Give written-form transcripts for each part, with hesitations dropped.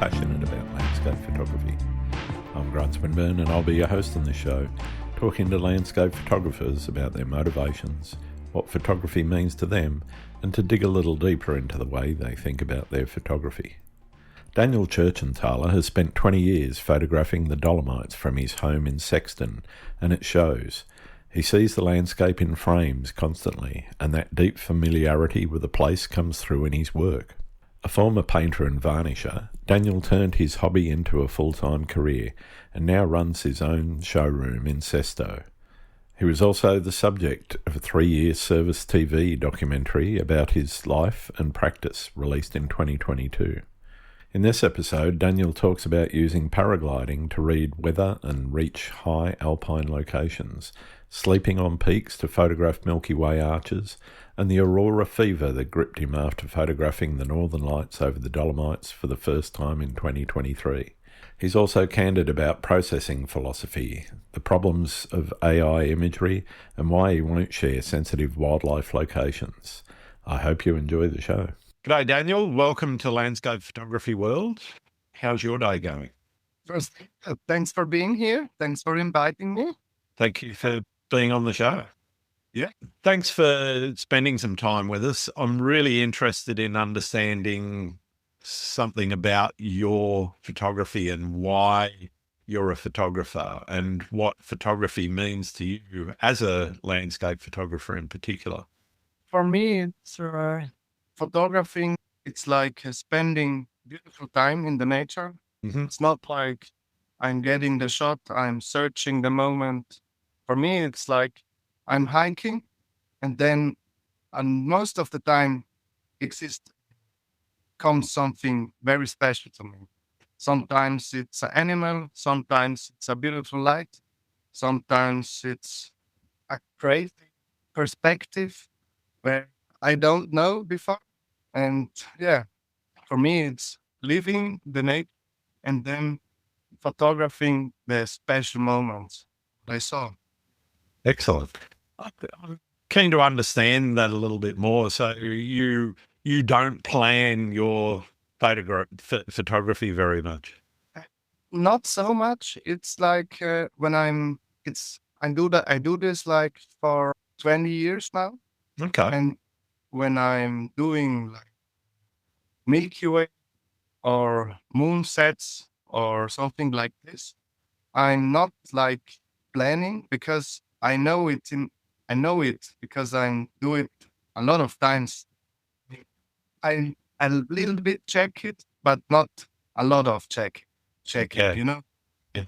passionate about landscape photography. I'm Grant Swinburne and I'll be your host on this show, talking to landscape photographers about their motivations, what photography means to them, and to dig a little deeper into the way they think about their photography. Daniel Tschurtschenthaler has spent 20 years photographing the Dolomites from his home in Sexten, and it shows. He sees the landscape in frames constantly, and that deep familiarity with the place comes through in his work. A former painter and varnisher, Daniel turned his hobby into a full-time career and now runs his own showroom in Sesto. He was also the subject of a 3-year Servus TV documentary about his life and practice released in 2022. In this episode, Daniel talks about using paragliding to read weather and reach high Alpine locations, sleeping on peaks to photograph Milky Way arches, and the Aurora fever that gripped him after photographing the northern lights over the Dolomites for the first time in 2023. He's also candid about processing philosophy, the problems of AI imagery, and why he won't share sensitive wildlife locations. I hope you enjoy the show. G'day, Daniel. Welcome to Landscape Photography World. How's your day going? First, thanks for being here. Thanks for inviting me. Thank you for being on the show. Yeah. Thanks for spending some time with us. I'm really interested in understanding something about your photography and why you're a photographer and what photography means to you as a landscape photographer in particular. For me, it's photographing. It's like spending beautiful time in the nature. Mm-hmm. It's not like I'm getting the shot, I'm searching the moment. For me, it's like I'm hiking, and then, and most of the time, comes something very special to me. Sometimes it's an animal, sometimes it's a beautiful light, sometimes it's a crazy perspective where I don't know before. And yeah, for me, it's living the nature and then photographing the special moments I saw. Excellent. I'm keen to understand that a little bit more. So you don't plan your photography very much? Not so much. It's like I do this like for 20 years now. Okay. And when I'm doing like Milky Way or moon sets or something like this, I'm not like planning because I know it because I do it a lot of times. I a little bit check it, but not a lot of check Okay. it, you know? Yeah.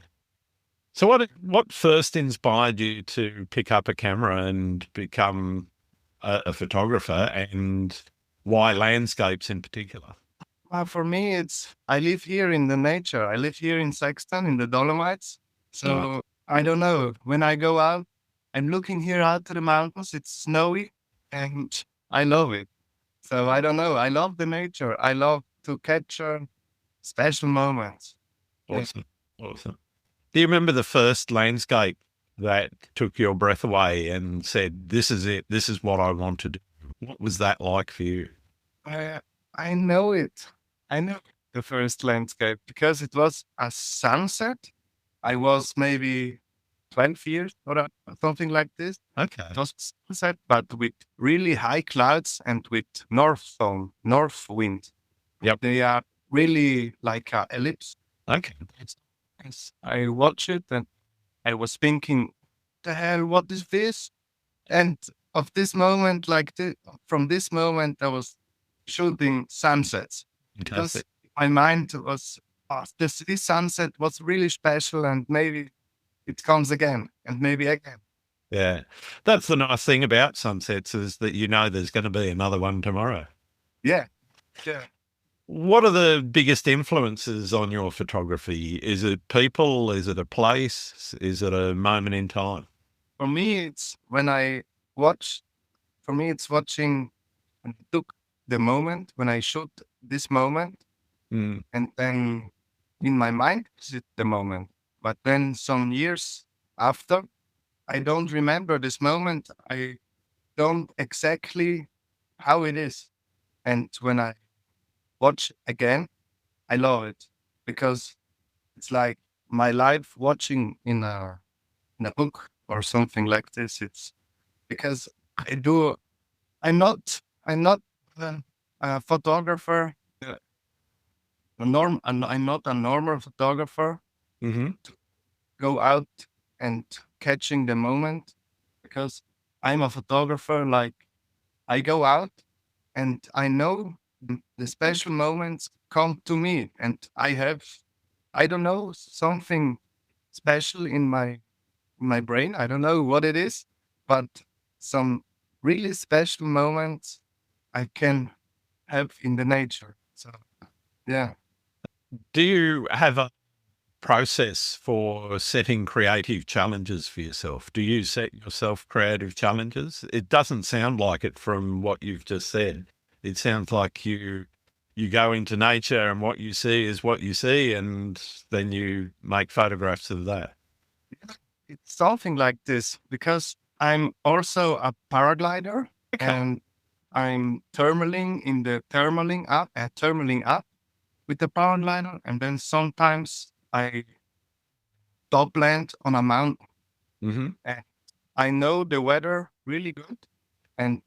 So what first inspired you to pick up a camera and become a photographer, and why landscapes in particular? For me, I live here in the nature. I live here in Sexten, in the Dolomites. So I don't know. When I go out, I'm looking here out to the mountains. It's snowy, and I love it. So I don't know. I love the nature. I love to capture special moments. Awesome. Awesome. Do you remember the first landscape that took your breath away and said, this is it, this is what I want to do? What was that like for you? I know it. I know the first landscape because it was a sunset. I was maybe 12 years or something like this. Okay. It was sunset, but with really high clouds and with north wind. Yep. They are really like an ellipse. Okay. I watched it and I was thinking, the hell, what is this? And of this moment, from this moment, I was shooting sunsets. Because my mind was, this sunset was really special, and maybe it comes again, and maybe again. Yeah. That's the nice thing about sunsets, is that there's going to be another one tomorrow. Yeah. Yeah. What are the biggest influences on your photography? Is it people? Is it a place? Is it a moment in time? For me, it's when I watch. For me, it's watching and took the moment when I shoot this moment, and then in my mind is the moment. But then some years after, I don't remember this moment. I don't exactly how it is, and when I watch again, I love it. because it's like my life watching in a book or something like this. It's because I do. I'm not a photographer. I'm not a normal photographer. Mm-hmm. Go out and catching the moment because I'm a photographer. Like I go out and I know the special moments come to me, and I don't know, something special in my brain. I don't know what it is, but some really special moments I can have in the nature. So yeah. Do you have a process for setting creative challenges for yourself? Do you set yourself creative challenges? It doesn't sound like it from what you've just said. It sounds like you go into nature and what you see is what you see, and then you make photographs of that. It's something like this because I'm also a paraglider Okay. and I'm thermaling up with the paraglider, and then sometimes I top land on a mountain. Mm-hmm. And I know the weather really good, and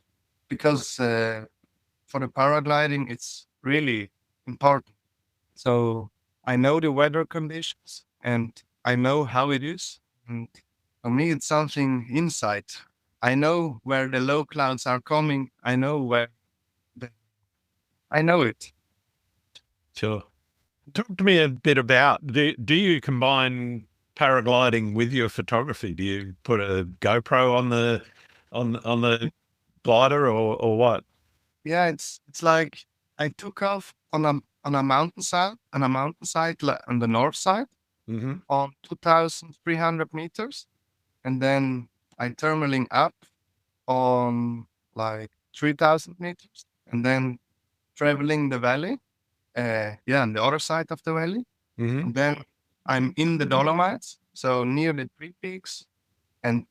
because for the paragliding it's really important. So I know the weather conditions and I know how it is. And for me, it's something inside. I know where the low clouds are coming. I know the, I know it. Sure. Talk to me a bit about, do you combine paragliding with your photography? Do you put a GoPro on the glider or what? Yeah, it's like I took off on a mountainside on the north side Mm-hmm. on 2,300 meters, and then I thermaling up on like 3,000 meters, and then traveling the valley. Yeah, on the other side of the valley. Mm-hmm. And then I'm in the Dolomites, so near the three peaks. And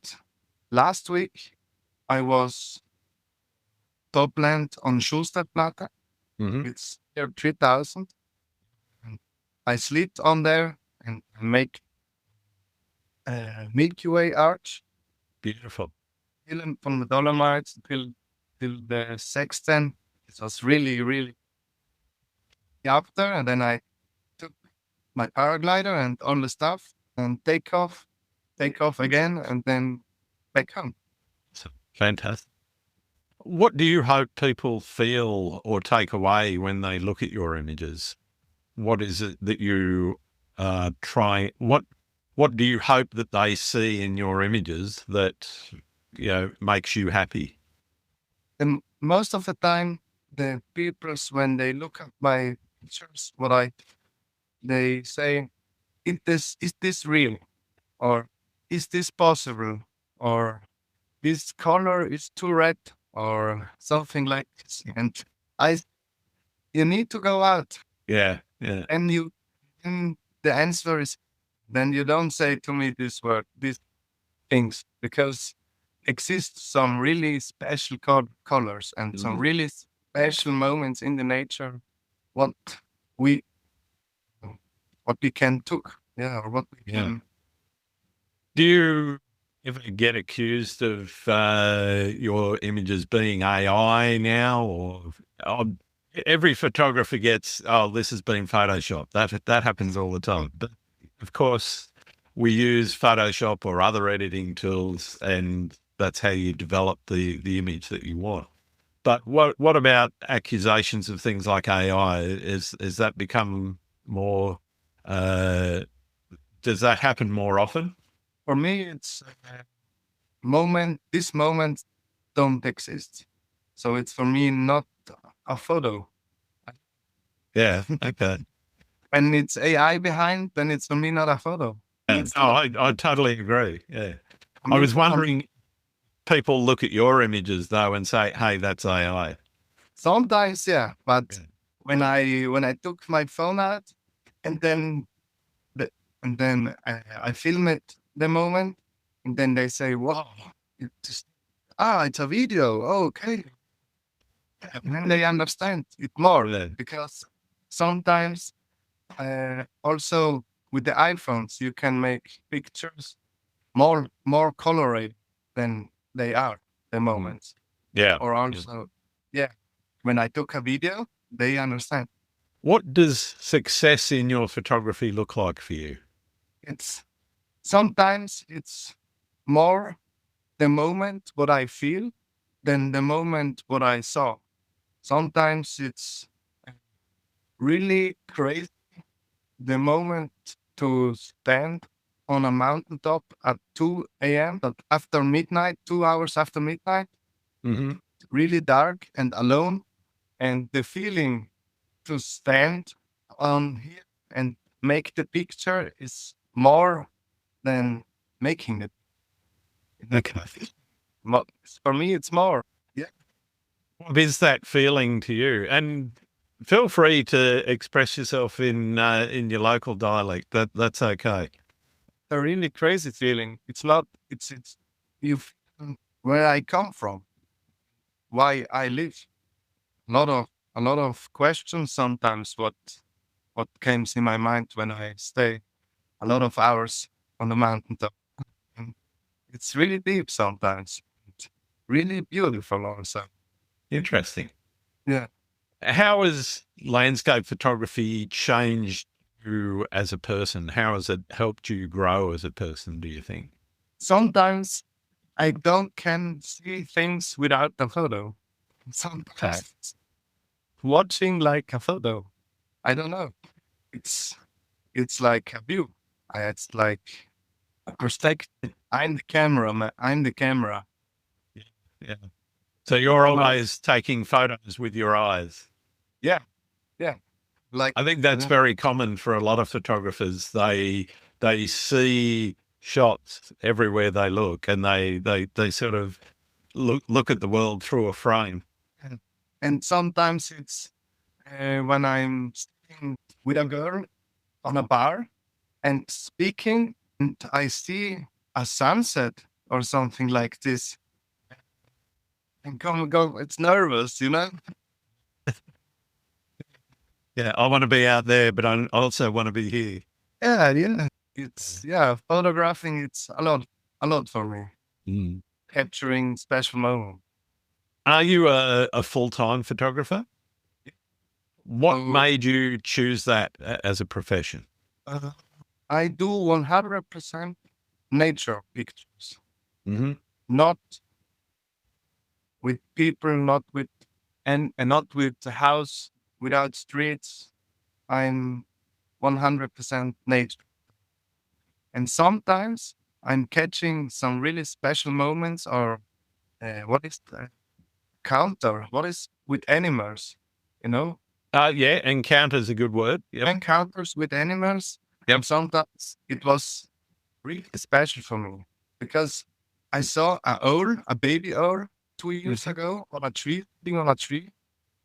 last week I was topland on Schulstadtplatte. Mm-hmm. It's near 3,000. And I slept on there and make Milky Way arch, Beautiful. film from the Dolomites till the Sexten. It was really, really up there. And then I took my paraglider and all the stuff and take off again, and then back home. So, fantastic. What do you hope people feel or take away when they look at your images? What is it that you try? What do you hope that they see in your images that makes you happy? And most of the time, the peoples when they look at my pictures, they say, is this real, or is this possible, or this color is too red, or something like this. And I, you need to go out, Yeah, yeah, and and the answer is, then you don't say to me these things, because exist some really special colors and some Mhm. really special moments in the nature, what we what we can took, yeah, or what we Yeah. can. Do you ever get accused of your images being AI now, or oh, every photographer gets, oh, this has been Photoshop. That happens all the time. But of course, we use Photoshop or other editing tools, and that's how you develop the image that you want. But what about accusations of things like AI? Is that become more? Uh, does that happen more often? For me, it's moment. This moment don't exist, so it's for me not a photo. Yeah. Okay. When it's AI behind, then it's for me not a photo. Yeah. Oh, I totally agree. Yeah. I I mean, was wondering, people look at your images though and say, "Hey, that's AI." sometimes, yeah, but Yeah. when I took my phone out and then the, and then I film it the moment, and then they say, "Wow, it's a video." Oh, okay, and then they understand it more Yeah. because sometimes Also, with the iPhones, you can make pictures more colored than they are the Mm. moments. Yeah. Or Yeah. also, yeah, when I took a video, they understand. What does success in your photography look like for you? It's sometimes it's more the moment what I feel than the moment what I saw. Sometimes it's really crazy the moment to stand on a mountaintop at 2 a.m. But after midnight, 2 hours after midnight, Mm-hmm. really dark and alone, and the feeling to stand on here and make the picture is more than making it. Okay. For me, it's more. Yeah. What is that feeling to you? And feel free to express yourself in your local dialect. That's okay. A really crazy feeling. It's not. It's you. Where I come from, why I live. A lot of questions sometimes. What comes in my mind when I stay a lot of hours on the mountaintop. And it's really deep sometimes. It's really beautiful also. Interesting. Yeah. How has landscape photography changed you as a person? How has it helped you grow as a person, do you think? Sometimes I don't can see things without a photo. Okay. Sometimes watching like a photo. I don't know. It's it's like a view. It's like a perspective. I'm the camera. I'm the camera. Yeah. Yeah. So you're Like, always taking photos with your eyes. yeah, yeah. Like I think that's yeah, very common for a lot of photographers. They see shots everywhere they look, and they sort of look at the world through a frame. and and sometimes it's when I'm sitting with a girl on a bar and speaking, and I see a sunset or something like this, and go. It's nervous, you know. Yeah, I want to be out there, but I also want to be here. Yeah, yeah. It's yeah, photographing. It's a lot for me. Mm. Capturing special moments. Are you a full-time photographer? What So made you choose that as a profession? uh, I do 100% nature pictures, Hmm. not with people, not with and not with the house without streets. I'm 100% nature, and sometimes I'm catching some really special moments or what is the counter? What is with animals? You know, Yeah, encounter's a good word. Yep. encounters with animals, Yep. and sometimes it was really special for me because I saw a owl, a baby owl, 2 years Mhm. ago on a tree, sitting on a tree,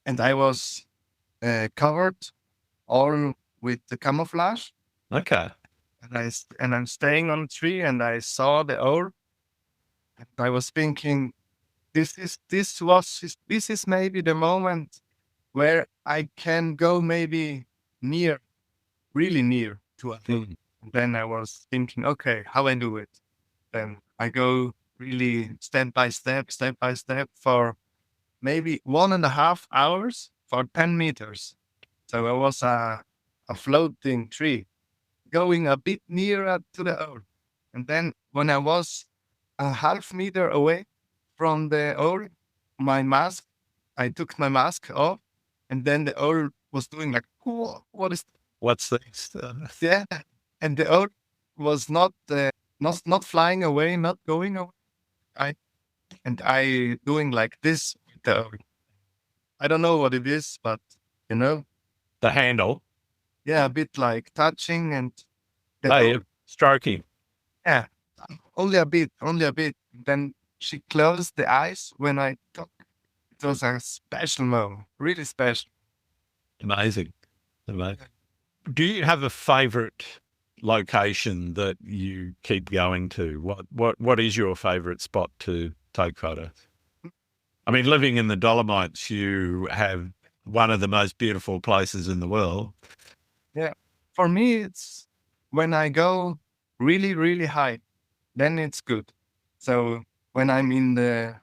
and I was covered all with the camouflage, Okay. and I'm staying on a tree, and I saw the owl, and I was thinking, this is maybe the moment where I can go maybe near, really near to a thing. Mm. And then I was thinking, okay, how I do it? Then I go really step by step for maybe 1.5 hours for 10 meters. So I was a floating tree going a bit nearer to the owl. And then when I was a half meter away from the owl, my mask, I took my mask off, and then the owl was doing like, "Whoa, what is What's this? that?" And the owl was not flying away, not going away. I I doing like this with the owl. I don't know what it is, but you know, The handle. yeah, a bit like touching and the Hey, owl. stroking. Yeah, only a bit, only a bit. Then she closed the eyes when I took. It was a special moment, really special. Amazing. Amazing. Do you have a favorite location that you keep going to? What is your favorite spot to take photos? I mean, living in the Dolomites, you have one of the most beautiful places in the world. Yeah. For me, it's when I go really, really high, then it's good. So when I'm in the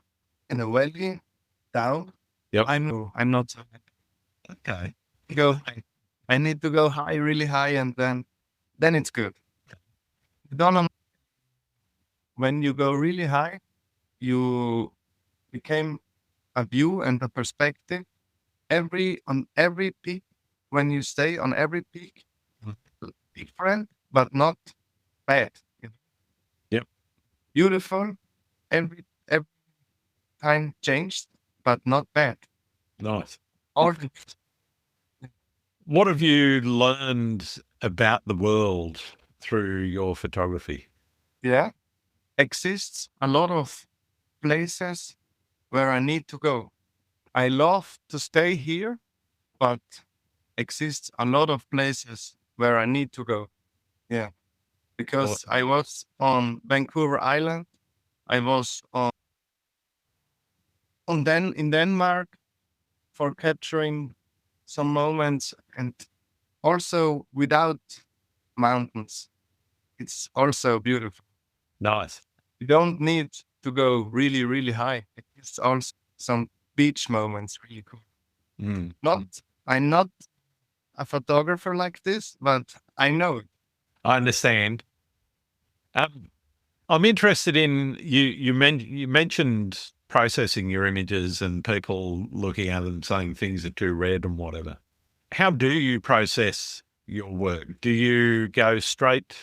valley down, Yep. I'm not so happy. Okay. Go high. I need to go high, really high, and then it's good. Don't when you go really high, you became a view and a perspective. On every peak, when you stay on every peak, Mhm. different but not bad. Yep. Beautiful. Every time changed, but not bad. Nice. Or What have you learned about the world through your photography? yeah, exists a lot of places where I need to go. I love to stay here, but exists a lot of places where I need to go. Yeah, Or because I was on Vancouver Island. I was on then in Denmark for capturing some moments, and also without mountains. It's also beautiful. nice. You don't need to go really, really high. It's also some beach moments really cool. Mm. I'm not a photographer like this, but I know it. I understand. Um, I'm interested in you mentioned processing your images and people looking at them saying things are too red and whatever. How do you process your work? Do you go straight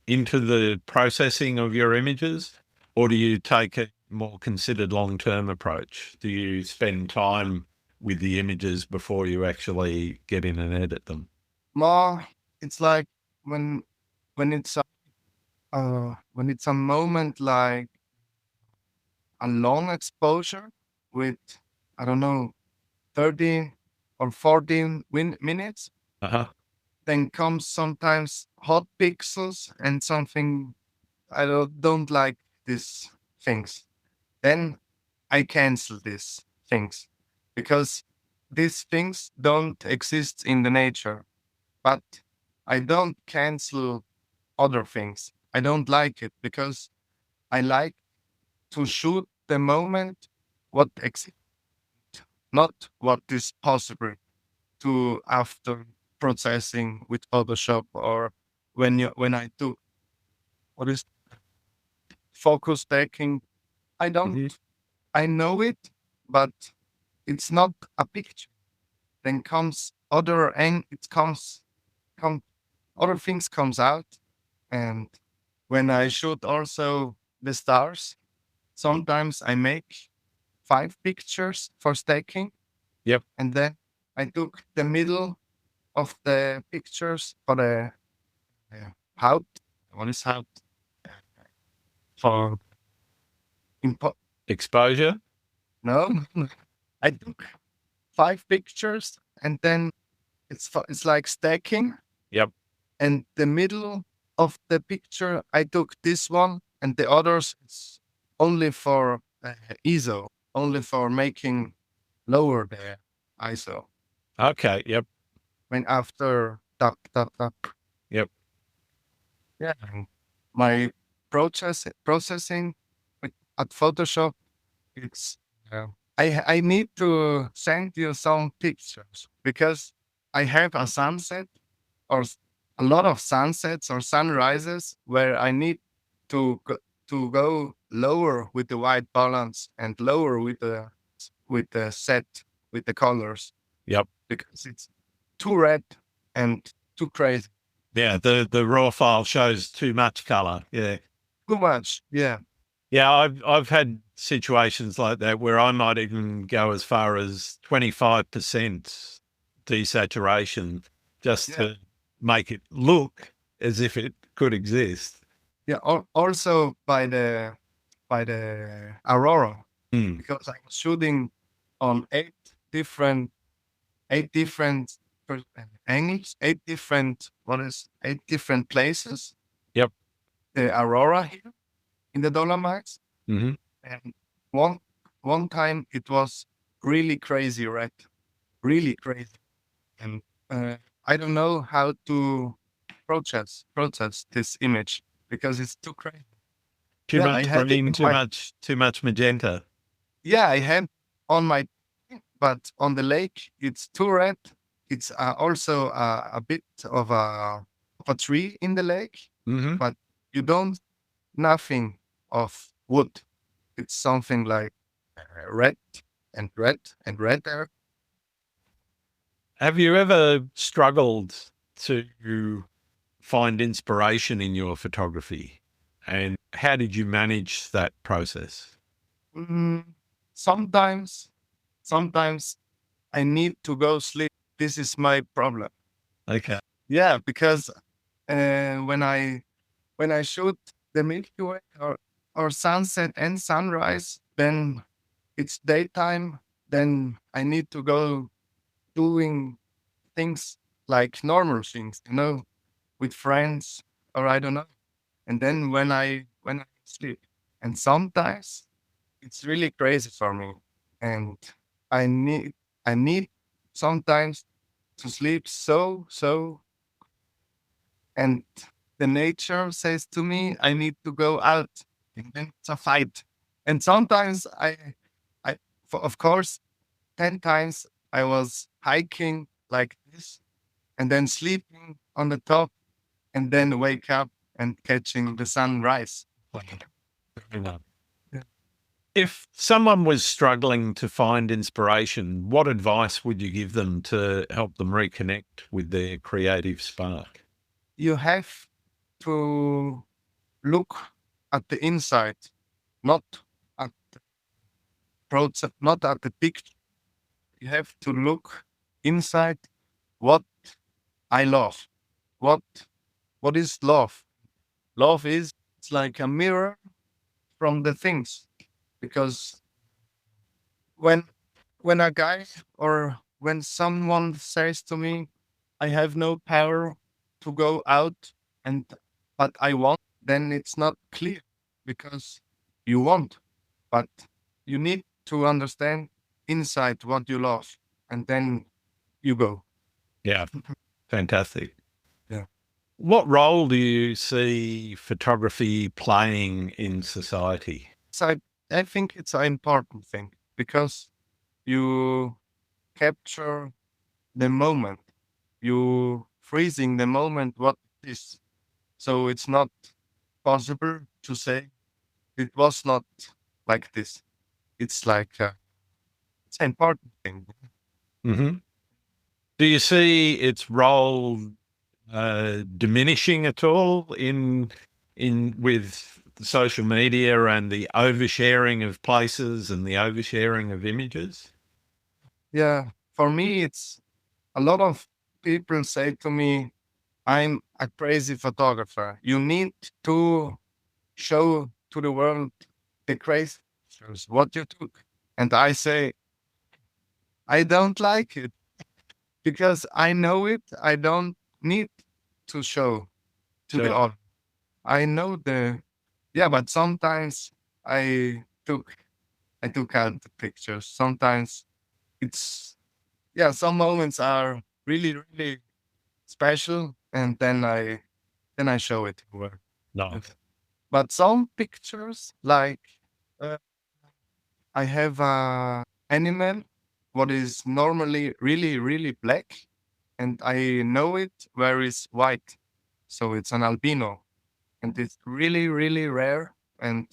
into the processing of your images, or do you take a more considered long-term approach? Do you spend time with the images before you actually get in and edit them? More, it's like when when it's when it's a moment like a long exposure with, I don't know, 30 or 14 minutes, Uh-huh. then comes sometimes hot pixels and something I don't like these things. Then I cancel these things because these things don't exist in the nature. But I don't cancel other things. I don't like it because I like to shoot the moment what exists, not what is possible to after processing with Photoshop, or when I do what is focus taking. I don't. Mhm. I know it, but it's not a picture. Then comes other and it come other things comes out. And when I shoot also the stars, sometimes I make 5 pictures for staking, Yep. and then I took the middle of the pictures for the hout. What is hout? For Exposure. no, I took 5 pictures, and then it's like stacking, Yep. and the middle of the picture I took this one, and the others it's only for ISO, only for making lower the ISO. Okay. Yep. When after tap tap tap, Yep. yeah, and my processing at Photoshop, it's I need to send you some pictures because I have a sunset or a lot of sunsets or sunrises where I need to go lower with the white balance and lower with the set with the colors Yep. because it's too red and too crazy. Yeah. The raw file shows too much color. Yeah. Too much. Yeah. Yeah, I've had situations like that where I might even go as far as 25% desaturation just Yeah. to make it look as if it could exist. Yeah. Also by the Aurora, Mm. because I was shooting on eight different angles, eight different places. Yep. The Aurora here in the Dolomites, Hmm. and one one time it was really crazy red, really crazy, and I don't know how to. process this image because it's too crazy. Too Yeah, I much had it green, in too much magenta. yeah, I had on my, but on the lake it's too red. It's also a bit of a tree in the lake, Mm-hmm. but you don't nothing of wood. It's something like red and red and red there. Have you ever struggled to find inspiration in your photography? And how did you manage that process? Mm, sometimes, sometimes I need to go sleep. This is my problem. Okay. Yeah, because when I shoot the Milky Way or sunset and sunrise, then it's daytime. Then I need to go doing things like normal things, with friends or I don't know. And then when I sleep, and sometimes it's really crazy for me, and I need I need sometimes to sleep so, and the nature says to me I need to go out, and then it's a fight. And sometimes of course 10 times I was hiking like this and then sleeping on the top and then wake up and catching the sunrise. Enough. Yeah. If someone was struggling to find inspiration, what advice would you give them to help them reconnect with their creative spark? You have to look at the inside, not at the process, not at the picture. You have to look inside what I love. What what is love? Love is it's like a mirror from the things. Because when when a guy or when someone says to me, I have no power to go out and but I want, then it's not clear because you want, but you need to understand inside what you love and then you go. Yeah, fantastic. Yeah. What role do you see photography playing in society? So I think it's an important thing because you capture the moment. You freezing the moment what it is. So it's not possible to say it was not like this. It's like it's an important thing. Hmm. Do you see its role diminishing at all in with social media and the oversharing of places and the oversharing of images? Yeah, for me, it's a lot of people say to me, "I'm a crazy photographer. You need to show to the world the crazy pictures, what you took." And I say, I don't like it because I know it. I don't need to show to the Sure. audience. I know yeah, but sometimes I took I took out the pictures. Sometimes it's yeah, some moments are really special, and then I show it to the world. Nice. But some pictures, like uh, I have a animal what is normally really black, and I know it where it's white, so it's an albino, and it's really rare. And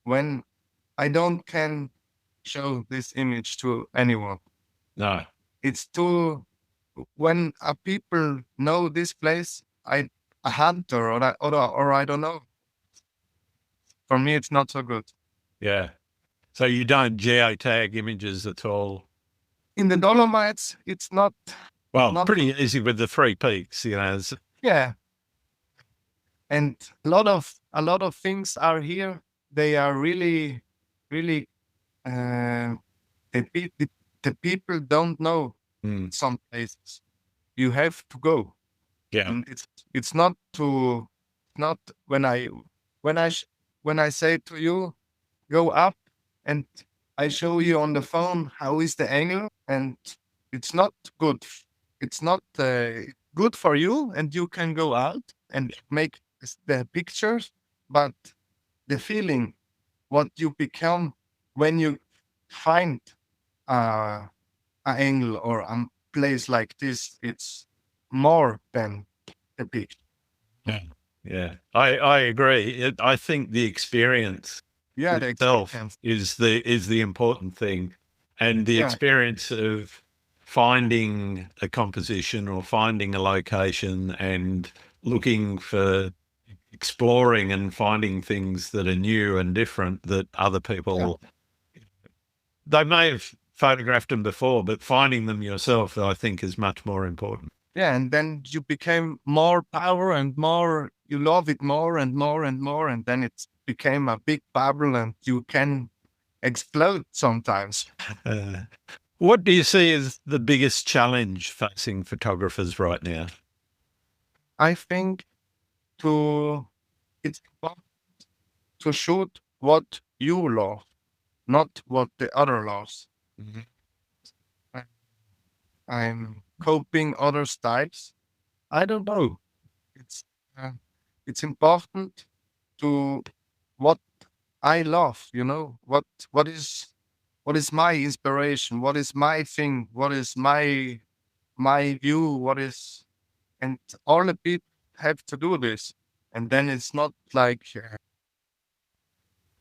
when I don't can show this image to anyone, No. it's too. When people know this place, a hunter or I don't know. For me, it's not so good. Yeah. So you don't geotag images at all? In the Dolomites, it's Well, not pretty easy with the three peaks, yeah. And a lot of things are here. They are really uh, the people don't know Mm, some places. You have to go, yeah. and it's not to not when I sh- when I say to you go up and I show you on the phone how is the angle and it's not good. It's not. good for you, and you can go out and make the pictures, but the feeling, what you become when you find uh, an angle or a place like this, it's more than the picture. Yeah. Yeah. I agree. I think the experience Yeah, the itself experience. is the important thing, and the Yeah, experience of finding a composition or finding a location and looking for exploring and finding things that are new and different that other yeah, people, they may have photographed them before, but finding them yourself, I think, is much more important. yeah. And then you became more power and more, you love it more and more and more. And then it became a big bubble and you can explode sometimes. Uh, what do you see as the biggest challenge facing photographers right now? I think to, it's important to shoot what you love, not what the other loves. Mhm. I- I'm coping other styles. I don't know. It's, uh, it's important to what I love, what is my inspiration, what is my thing, what is my view, what is, and all the people have to do this. And then it's not like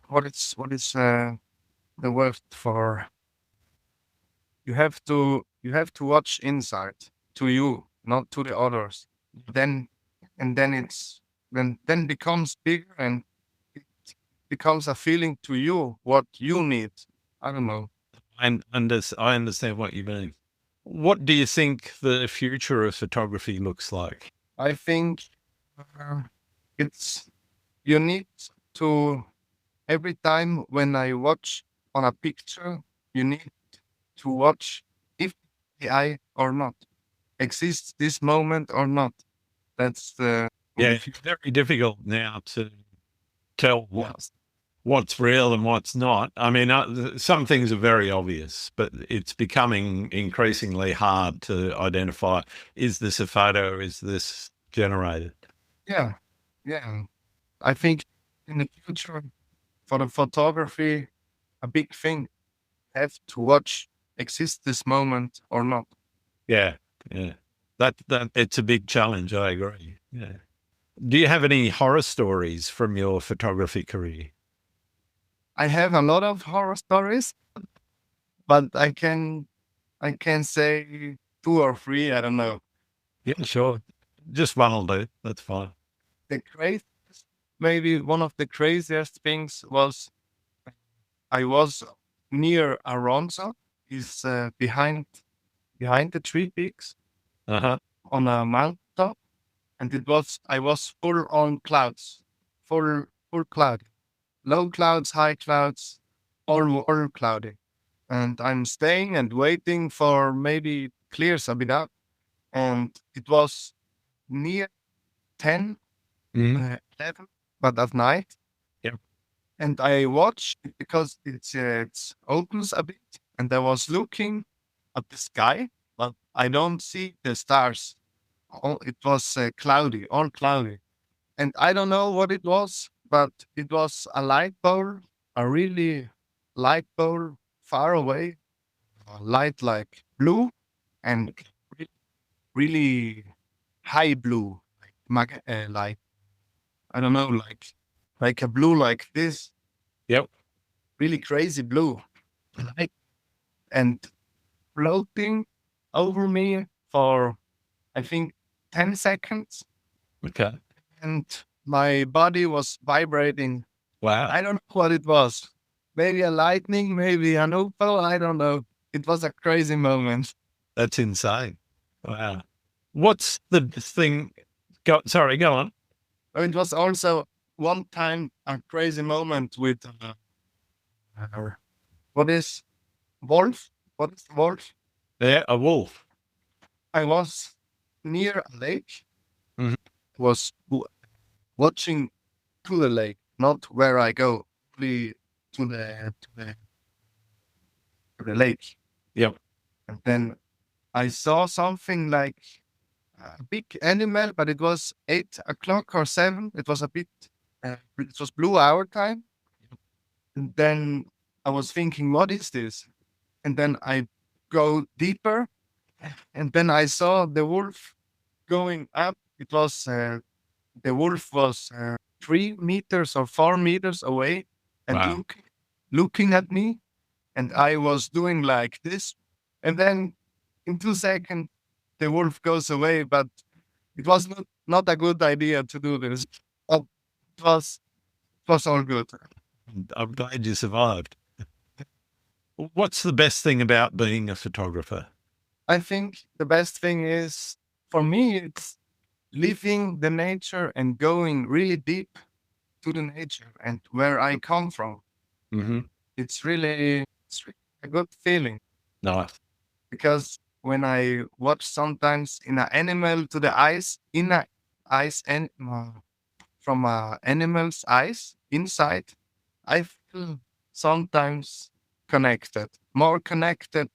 what is the word for, you have to watch inside to you, not to the others. Then and then it's then becomes bigger and it becomes a feeling to you what you need. I don't know. I understand what you mean. What do you think the future of photography looks like? I think uh, it's you need to every time when I watch on a picture, you need to watch if AI or not exists this moment or not. That's the Yeah, it's very difficult now to tell yeah. what's real and what's not. I mean, some things are very obvious, but it's becoming increasingly hard to identify, is this a photo? Is this generated? Yeah, yeah. I think in the future for the photography, a big thing have to watch exist this moment or not. Yeah, yeah. That it's a big challenge. I agree. Yeah. Do you have any horror stories from your photography career? I have a lot of horror stories, but I can say two or three. I don't know. Yeah, sure. Just one will do. That's fine. The craziest, maybe one of the craziest things was I was near Aronsa, is behind the three peaks Uh-huh. on a mountaintop, and I was full on clouds, full cloud, low clouds, high clouds, all cloudy. And I'm staying and waiting for maybe it clears a bit up. And it was near 10, Mhm. 11, but at night. Yep. And I watched it because it's opens a bit. And I was looking at the sky, but I don't see the stars. It was cloudy, all cloudy. And I don't know what it was, but it was a light pole, a really light pole far away, a light like blue and re- really high blue, like I don't know, like a blue like this, Yep. really crazy blue, like and floating over me for I think 10 seconds, Okay. and my body was vibrating. Wow. I don't know what it was. Maybe a lightning, maybe an UFO. I don't know. It was a crazy moment. That's insane. Wow. What's the thing? Sorry, go on. It was also one time a crazy moment with uh, what is wolf? What is wolf? Yeah, a wolf. I was near a lake, Mhm. was watching to the lake, not where I go, only to the lake. Yep. And then I saw something like a big animal, but it was 8 o'clock or 7. It was a bit, it was blue hour time. And then I was thinking, what is this? And then I go deeper, and then I saw the wolf going up. It was, the wolf was 3 meters or 4 meters away and Wow. looking at me. And I was doing like this. And then in 2 seconds, the wolf goes away, but it was not a good idea to do this. But it was all good. I'm glad you survived. What's the best thing about being a photographer? I think the best thing is, for me, it's living the nature and going really deep to the nature and where I come from. Mm-hmm. It's really a good feeling, Nice. because when I watch sometimes in an animal to the eyes, in a eyes and from a animal's eyes inside, I feel sometimes connected, more connected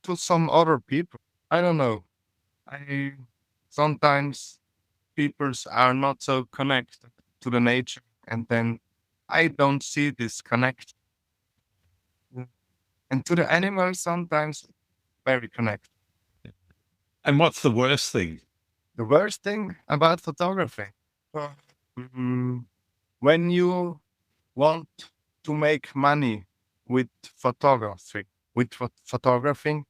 to some other people. I don't know. I sometimes peoples are not so connected to the nature, and then I don't see this connection. And to the animals, sometimes very connected. And what's the worst thing? The worst thing about photography, mm, when you want to make money with photography, photographing,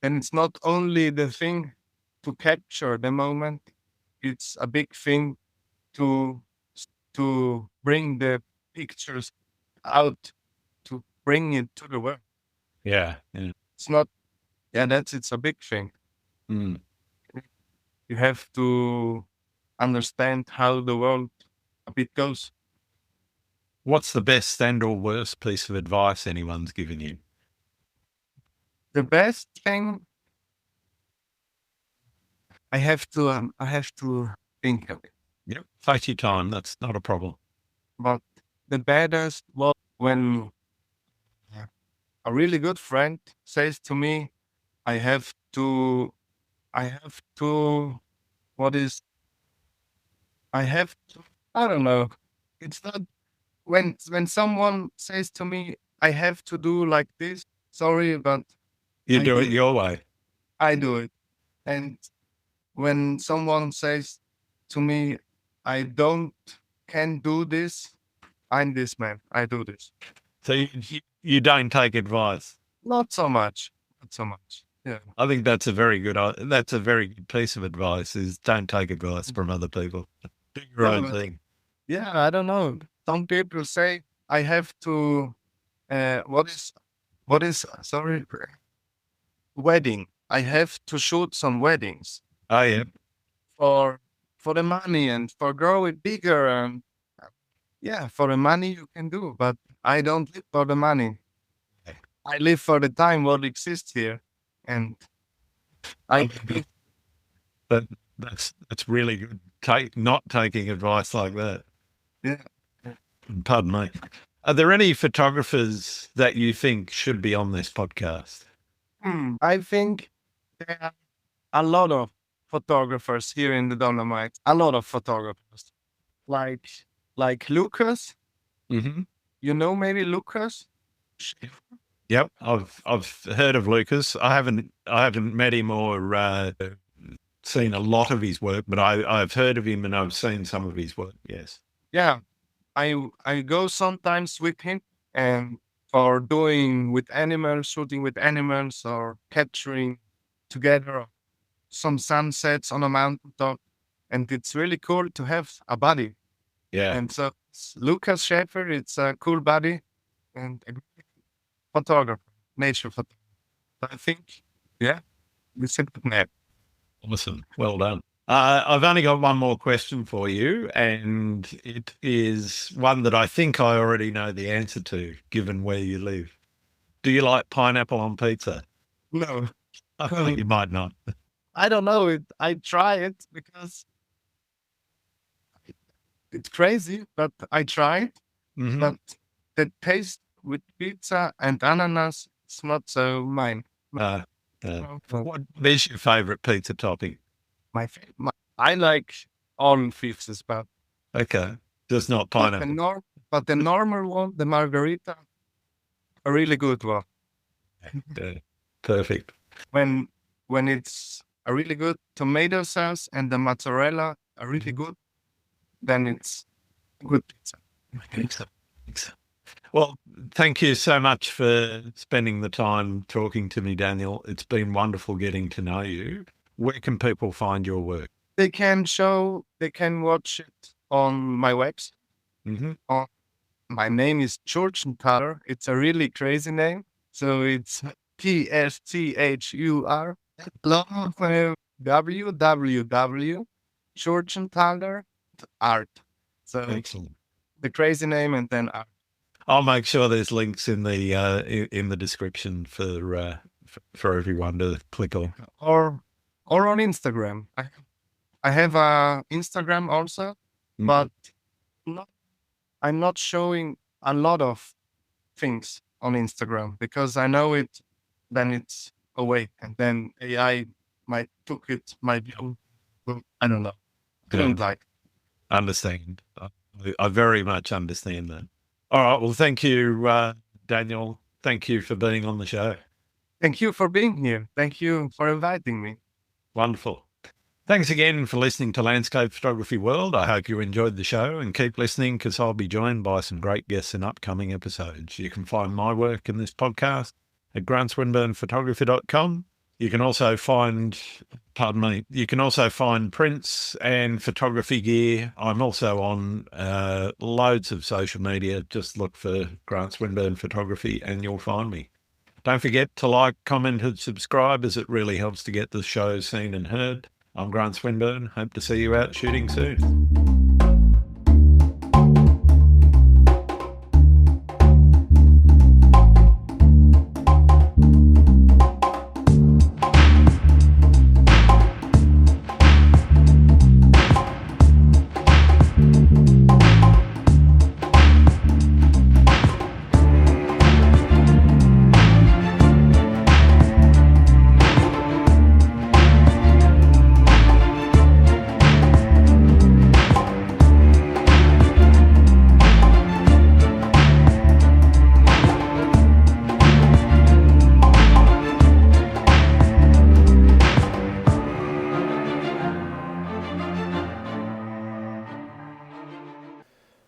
then it's not only the thing to capture the moment; it's a big thing to to bring the pictures out, to bring it to the world. Yeah. Yeah. It's not, yeah, it's a big thing. Mm. You have to understand how the world a bit goes. What's the best and or worst piece of advice anyone's given you? The best thing, I have to think of it. Yep. Take your time. That's not a problem. But the baddest was when a really good friend says to me, I have to, I have to, what is, I have to, I don't know. It's not when someone says to me, I have to do like this. Sorry, but You I do do it your way. I do it. And when someone says to me, I don't can do this, I'm this man. I do this. So you don't take advice. Not so much. Not so much. Yeah. I think that's a very good piece of advice is don't take advice from other people. Do your Yeah, own but- thing. Yeah, I don't know. Some people say I have to what is sorry, wedding. I have to shoot some weddings Oh, yeah. for the money and for growing bigger, and yeah, for the money you can do, but I don't live for the money. I live for the time what exists here, and I But that's really good. Not taking advice like that. yeah. Pardon me. Are there any photographers that you think should be on this podcast? I think there are a lot of photographers here in the Dolomites. A lot of photographers, like Lucas. Mm-hmm. You know, maybe Lucas. Yep, I've heard of Lucas. I haven't met him or seen a lot of his work, but I've heard of him and I've seen some of his work. Yes. Yeah, I go sometimes with him, and for doing with animals, shooting with animals, or capturing together some sunsets on a mountaintop, and it's really cool to have a buddy. Yeah. And so Lucas Schaefer, it's a cool buddy and a great photographer, nature photographer. I think, yeah, we sit with that. Awesome. Well done. I've only got one more question for you, and it is one that I think I already know the answer to, given where you live. Do you like pineapple on pizza? No, I think you might not. I don't know it. I try it because it's crazy, but I try it. Mhm. But the taste with pizza and ananas is not so mine. What is your favorite pizza topping? I like all fifths as well. Okay. Just not But the, pineapple. but the normal one, the margarita, a really good one. Yeah. Perfect. When it's a really good tomato sauce and the mozzarella are really good, then it's good pizza. Thanks. Well, thank you so much for spending the time talking to me, Daniel. It's been wonderful getting to know you. Where can people find your work? They can watch it on my website. Mm-hmm. My name is Tschurtschenthaler. It's a really crazy name. So it's TSTHUR www.Tschurtschenthaler.art. So Excellent. the crazy name and then art. I'll make sure there's links in the description for everyone to click on. Or on Instagram. I have a Instagram also, but I'm not showing a lot of things on Instagram because I know then it's away, and then AI might took it, might be, I don't know. I don't like. Understand. I very much understand that. All right. Well, thank you, Daniel. Thank you for being on the show. Thank you for being here. Thank you for inviting me. Wonderful. Thanks again for listening to Landscape Photography World. I hope you enjoyed the show, and keep listening because I'll be joined by some great guests in upcoming episodes. You can find my work in this podcast at grantswinburnphotography.com. You can also find, prints and photography gear. I'm also on loads of social media. Just look for Grant Swinburne Photography and you'll find me. Don't forget to like, comment, and subscribe as it really helps to get the show seen and heard. I'm Grant Swinburne. Hope to see you out shooting soon.